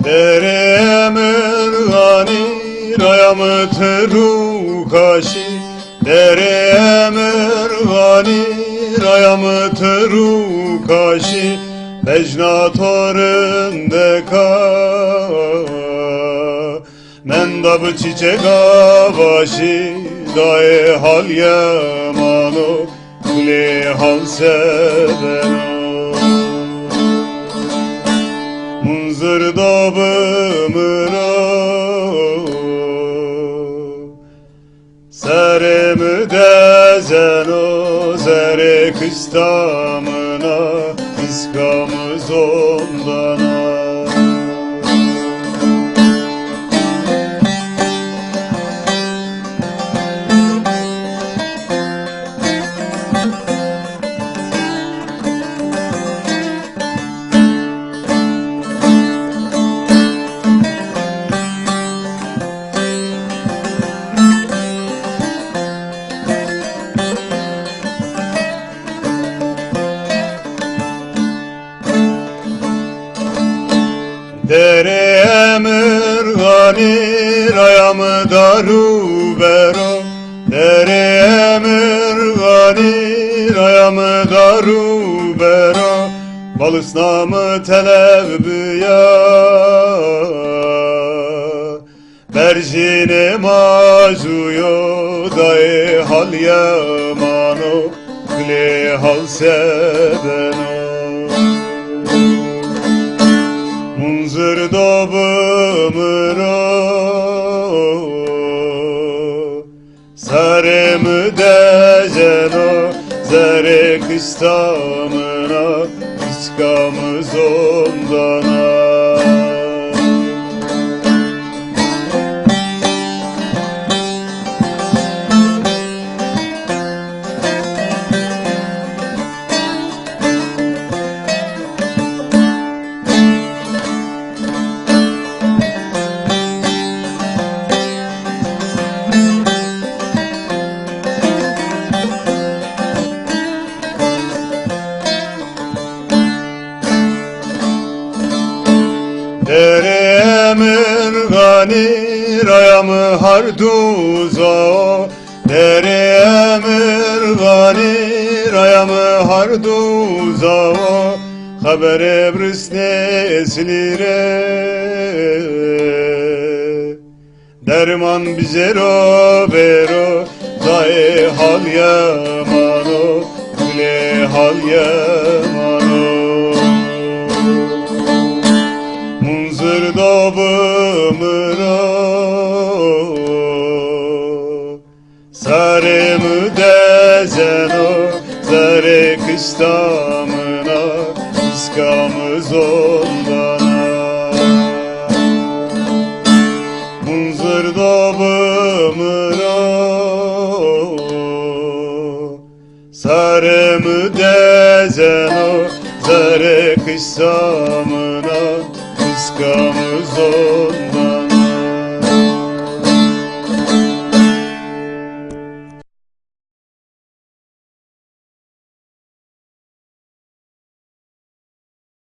Deremir gani rayamı teru kaşi, Deremir gani rayamı teru kaşi, Mecnatorun deka mendabı çiçek avaşi, daye hal yemano kule hal sebeno. Munzır dabımıra seremi dezeno, zere kıstamına iskamız ondana. Deremir gani rayamı daru bero, Deremir gani rayamı daru bero, balısnamı televbiya berjine mazuyo, daye hal yemano kle hal sebeno. Munzır dabımıra seremi dezeno, zere kıstamına iskamız ondana. Deremir gani rayamı harduza, Deremir gani rayamı harduza, haber ebris neslire derman bize ro vero, daye hal yemano kule hal yemano. Munzır dabımıra seremi dezeno, zere kıstamına iskamız ondana. Munzır dabımıra seremi dezeno, zere kıstamına iskamız ondana.